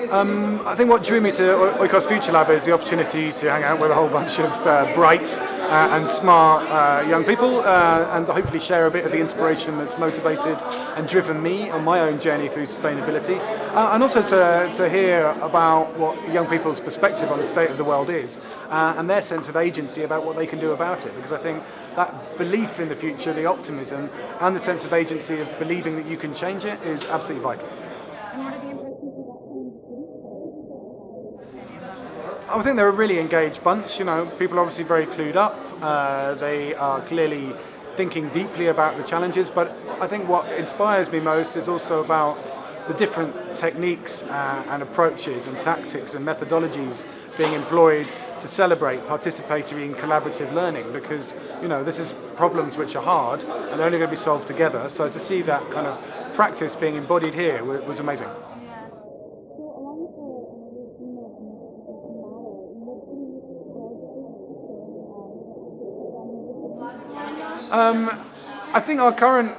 I think what drew me to Oikos FutureLab is the opportunity to hang out with a whole bunch of bright and smart young people and hopefully share a bit of the inspiration that's motivated and driven me on my own journey through sustainability, and also to hear about what young people's perspective on the state of the world is and their sense of agency about what they can do about it, because I think that belief in the future, the optimism and the sense of agency of believing that you can change it is absolutely vital. I think they're a really engaged bunch. You know, people are obviously very clued up. They are clearly thinking deeply about the challenges, but I think what inspires me most is also about the different techniques and approaches and tactics and methodologies being employed to celebrate participatory and collaborative learning, because, you know, this is problems which are hard and they're only going to be solved together. So to see that kind of practice being embodied here was amazing. I think our current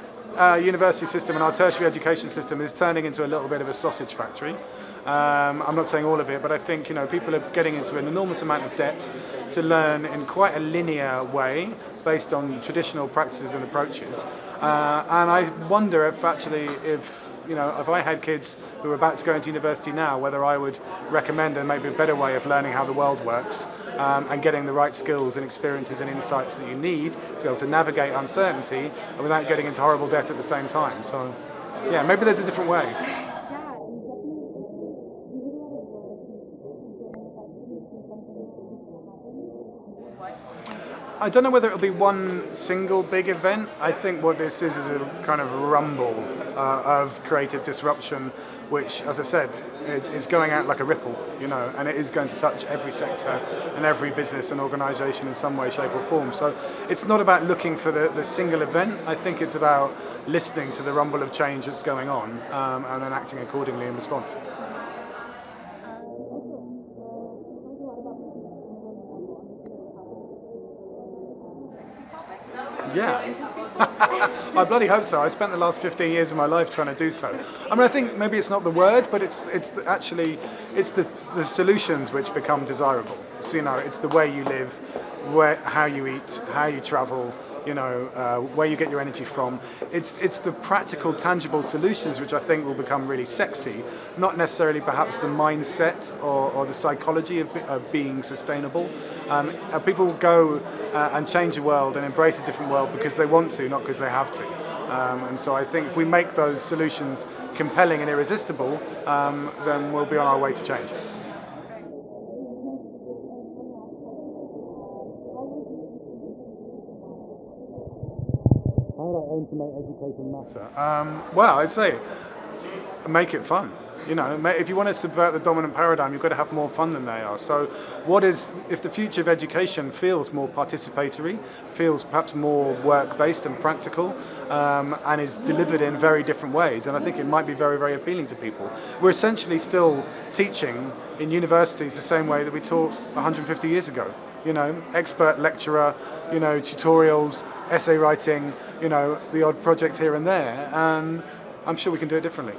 university system and our tertiary education system is turning into a little bit of a sausage factory. I'm not saying all of it, but I think, you know, people are getting into an enormous amount of debt to learn in quite a linear way based on traditional practices and approaches. And I wonder if I had kids who are about to go into university now, whether I would recommend and maybe a better way of learning how the world works and getting the right skills and experiences and insights that you need to be able to navigate uncertainty without getting into horrible debt at the same time. So, yeah, maybe there's a different way. I don't know whether it'll be one single big event. I think what this is a kind of rumble of creative disruption, which, as I said, is going out like a ripple, you know, and it is going to touch every sector and every business and organisation in some way, shape or form. So it's not about looking for the single event. I think it's about listening to the rumble of change that's going on and then acting accordingly in response. Yeah, I bloody hope so. I spent the last 15 years of my life trying to do so. I mean, I think maybe it's not the word, but it's the solutions which become desirable. So, you know, it's the way you live, how you eat, how you travel, you know, where you get your energy from. It's the practical, tangible solutions which I think will become really sexy, not necessarily perhaps the mindset or the psychology of being sustainable. People will go and change the world and embrace a different world because they want to, not because they have to. And so I think if we make those solutions compelling and irresistible, then we'll be on our way to change. How would I aim to make education matter? Well, I'd say make it fun. You know, if you want to subvert the dominant paradigm, you've got to have more fun than they are. So if the future of education feels more participatory, feels perhaps more work-based and practical, and is delivered in very different ways, and I think it might be very, very appealing to people. We're essentially still teaching in universities the same way that we taught 150 years ago. You know, expert lecturer, you know, tutorials, essay writing, you know, the odd project here and there, and I'm sure we can do it differently.